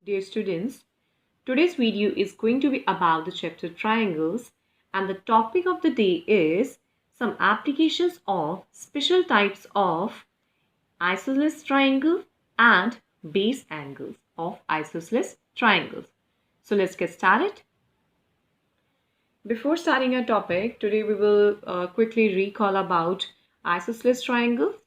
Dear students, today's video is going to be about the chapter triangles, and the topic of the day is some applications of special types of isosceles triangle and base angles of isosceles triangles. So let's get started. Before starting our topic, today we will quickly recall about isosceles triangles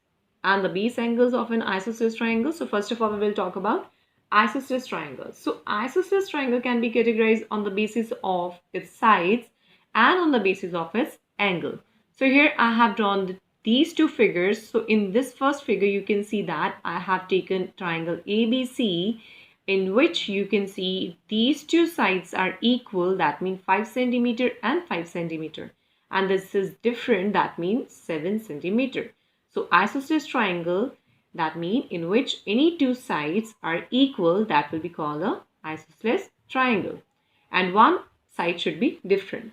and the base angles of an isosceles triangle. So first of all, we will talk about isosceles triangle. So isosceles triangle can be categorized on the basis of its sides and on the basis of its angle. So here I have drawn these two figures. So in this first figure, you can see that I have taken triangle ABC, in which you can see these two sides are equal, that means 5 centimeter and 5 centimeter, and this is different, that means 7 centimeter. So isosceles triangle, that means in which any two sides are equal, that will be called a isosceles triangle, and one side should be different.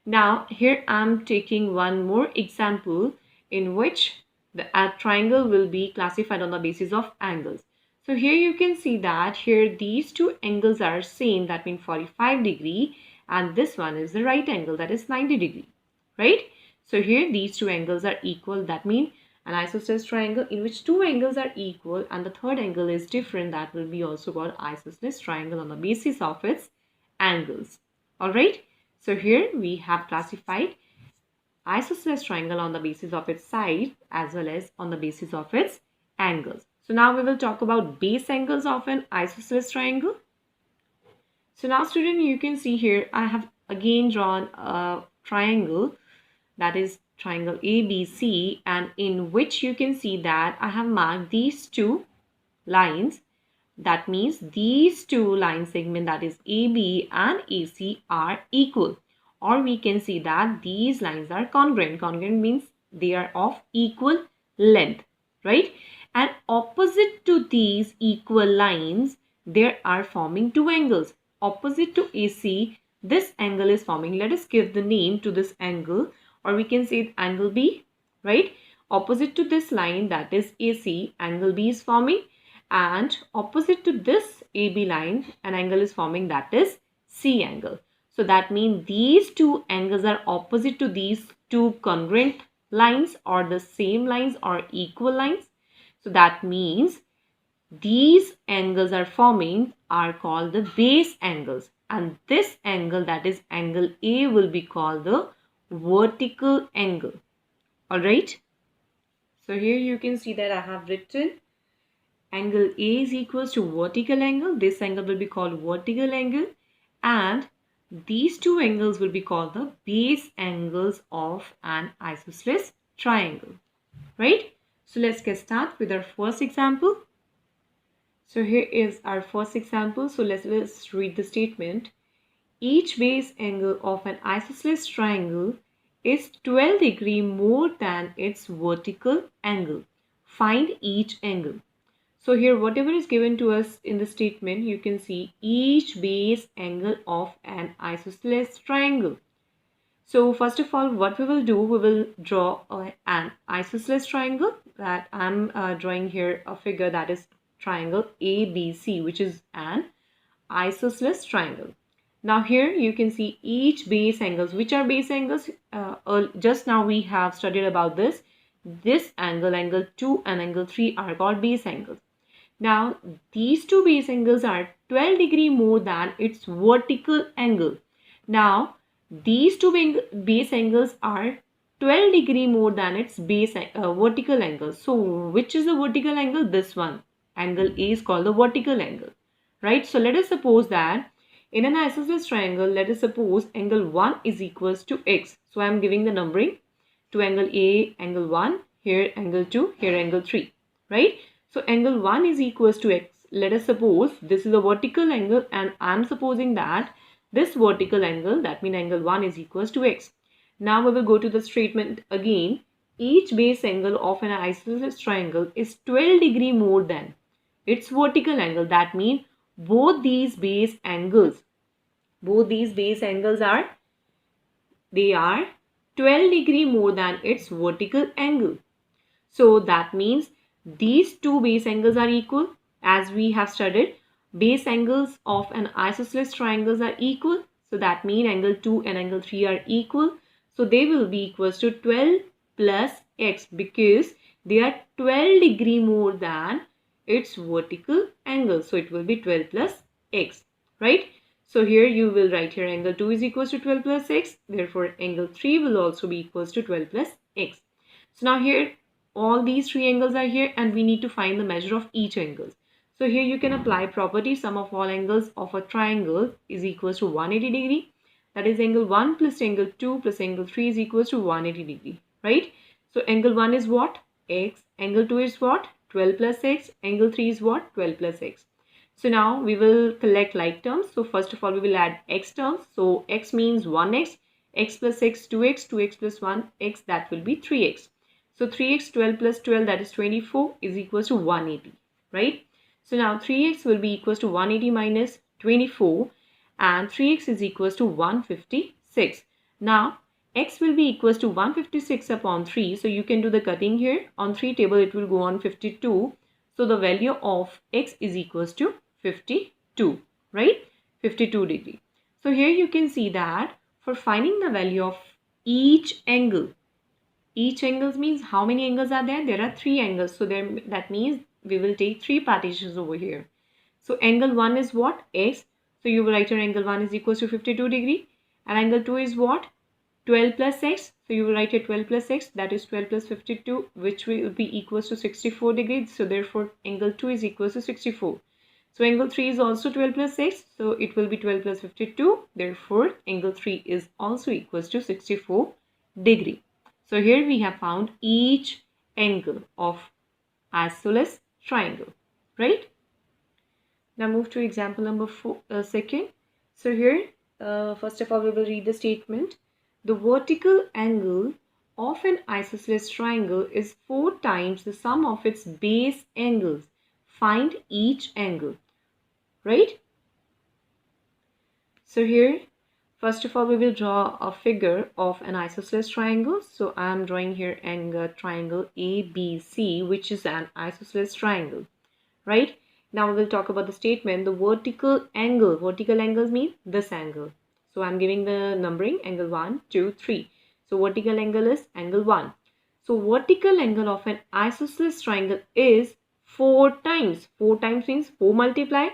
Now here I am taking one more example in which the triangle will be classified on the basis of angles. So here you can see that here these two angles are same, that means 45 degree, and this one is the right angle, that is 90 degree, right? So here these two angles are equal, that means an isosceles triangle in which two angles are equal and the third angle is different, that will be also called isosceles triangle on the basis of its angles. All right, so here we have classified isosceles triangle on the basis of its side as well as on the basis of its angles. So now we will talk about base angles of an isosceles triangle. So now student, you can see here I have again drawn a triangle, that is triangle ABC, and in which you can see that I have marked these two lines. That means these two line segment, that is AB and AC, are equal, or we can see that these lines are congruent. Congruent means they are of equal length, right? And opposite to these equal lines, there are forming two angles. Opposite to AC, this angle is forming. Let us give the name to this angle, or we can say angle B, right? Opposite to this line, that is AC, angle B is forming, and opposite to this AB line, an angle is forming, that is C angle. So that means these two angles are opposite to these two congruent lines, or the same lines, or equal lines. So that means these angles are forming are called the base angles, and this angle, that is angle A, will be called the vertical angle. All right. So here you can see that I have written angle A is equals to vertical angle. This angle will be called vertical angle, and these two angles will be called the base angles of an isosceles triangle, right? So let's get started with our first example. So here is our first example. So let's read the statement. Each base angle of an isosceles triangle is 12 degree more than its vertical angle. Find each angle. So here whatever is given to us in the statement, you can see each base angle of an isosceles triangle. So first of all, what we will do, we will draw an isosceles triangle. That I'm drawing here a figure, that is triangle ABC, which is an isosceles triangle. Now here you can see each base angles. Which are base angles? Just now we have studied about this. This angle, angle 2 and angle 3, are called base angles. Now these two base angles are 12 degree more than its vertical angle. Now these two base angles are 12 degree more than its base vertical angle. So which is the vertical angle? This one. Angle A is called the vertical angle, right? So let us suppose that in an isosceles triangle, let us suppose angle 1 is equals to x. So I am giving the numbering to angle A, angle 1, here angle 2, here angle 3, right? So angle 1 is equals to x. Let us suppose this is a vertical angle, and I am supposing that this vertical angle, that means angle 1, is equals to x. Now we will go to the statement again. Each base angle of an isosceles triangle is 12 degree more than its vertical angle. That means both these base angles are 12 degree more than its vertical angle. So that means these two base angles are equal, as we have studied. base angles of an isosceles triangles are equal. So that means angle 2 and angle 3 are equal. So they will be equals to 12 plus x because they are 12 degree more than its vertical angle. So it will be 12 plus x, right? So here you will write here angle 2 is equals to 12 plus x. Therefore, angle 3 will also be equals to 12 plus x. So now here all these three angles are here and we need to find the measure of each angle. So here you can apply property sum of all angles of a triangle is equals to 180 degree. That is angle 1 plus angle 2 plus angle 3 is equals to 180 degree, right? So angle 1 is what? X. Angle 2 is what? 12 plus x. Angle 3 is what? 12 plus x. So now we will collect like terms. So first of all we will add x terms. So x means 1x, x plus x 2x, 2x plus 1x, that will be 3x. So 3x 12 plus 12, that is 24, is equals to 180, right? So now 3x will be equals to 180 minus 24 and 3x is equals to 156. Now x will be equals to 156 upon 3. So you can do the cutting here. On 3 table it will go on 52. So the value of x is equals to 52, right? 52 degree. So here you can see that for finding the value of each angle means how many angles are there? There are three angles. So that means we will take three partitions over here. So angle 1 is what? X. So you will write here angle 1 is equals to 52 degree. And angle 2 is what? 12 plus x. So you will write here 12 plus x, that is 12 plus 52, which will be equals to 64 degrees. So therefore angle 2 is equals to 64. So angle 3 is also 12 plus x. So it will be 12 plus 52. Therefore angle 3 is also equals to 64 degree. So here we have found each angle of isosceles triangle, right? Now move to example number 2. So here, first of all, we will read the statement. The vertical angle of an isosceles triangle is 4 times the sum of its base angles. Find each angle, right? So here, first of all, we will draw a figure of an isosceles triangle. So I am drawing here a triangle ABC, which is an isosceles triangle, right? Now we will talk about the statement. The vertical angles mean this angle. So I'm giving the numbering angle 1, 2, 3. So vertical angle is angle 1. So vertical angle of an isosceles triangle is 4 times. 4 times means 4 multiply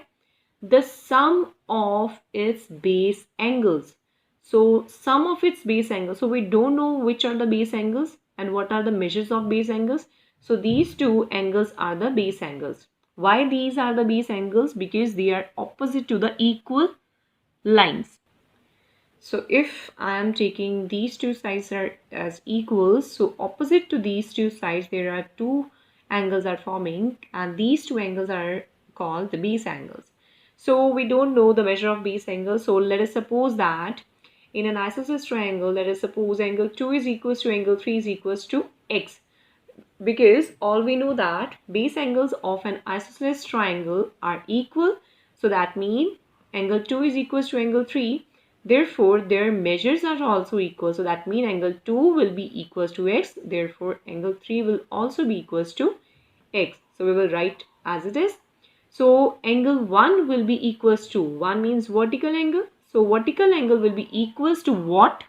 the sum of its base angles. So sum of its base angles. So we don't know which are the base angles and what are the measures of base angles. So these two angles are the base angles. Why these are the base angles? Because they are opposite to the equal lines. So if I am taking these two sides as equals, so opposite to these two sides there are two angles are forming and these two angles are called the base angles. So we don't know the measure of base angle. So let us suppose that in an isosceles triangle, let us suppose angle 2 is equals to angle 3 is equals to x. Because all we know that base angles of an isosceles triangle are equal. So that means angle 2 is equals to angle 3. Therefore, their measures are also equal. So that means angle 2 will be equals to x. Therefore, angle 3 will also be equals to x. So we will write as it is. So angle 1 will be equals to 1 means vertical angle. So vertical angle will be equals to what?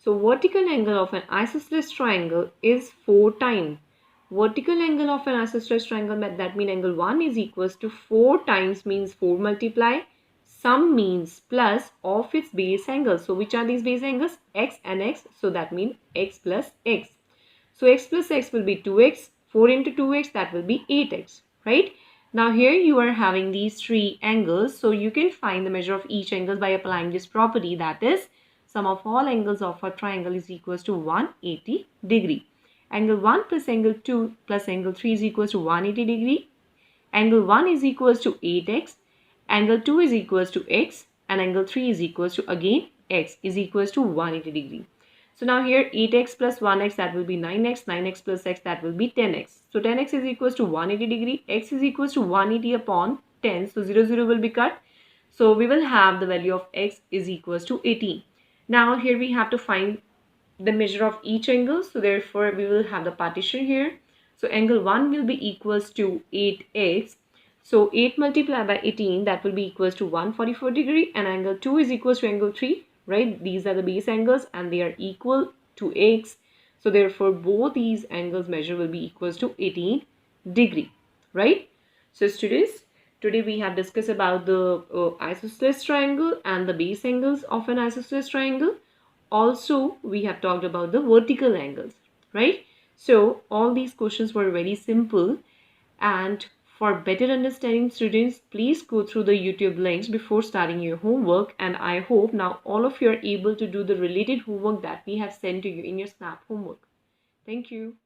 So vertical angle of an isosceles triangle is 4 times. Vertical angle of an isosceles triangle, that means angle 1 is equals to 4 times means 4 multiply. Sum means plus of its base angles. So which are these base angles? X and x. So that means x plus x. So x plus x will be 2x. 4 into 2x, that will be 8x, right? Now here you are having these three angles. So you can find the measure of each angle by applying this property, that is sum of all angles of a triangle is equals to 180 degree. Angle 1 plus angle 2 plus angle 3 is equals to 180 degree. Angle 1 is equals to 8x. Angle 2 is equals to x. And angle 3 is equals to again x is equals to 180 degree. So now here 8x plus 1x, that will be 9x. 9x plus x, that will be 10x. So 10x is equals to 180 degree. X is equals to 180 upon 10. So 0, 0 will be cut. So we will have the value of x is equals to 18. Now here we have to find the measure of each angle. So therefore we will have the partition here. So angle 1 will be equals to 8x. So 8 multiplied by 18, that will be equals to 144 degree, and angle 2 is equals to angle 3, right? These are the base angles and they are equal to x. So therefore both these angles measure will be equals to 18 degree, right? So students, today we have discussed about the isosceles triangle and the base angles of an isosceles triangle. Also, we have talked about the vertical angles, right? So all these questions were very simple, and for better understanding, students, please go through the YouTube links before starting your homework, and I hope now all of you are able to do the related homework that we have sent to you in your SNAP homework. Thank you.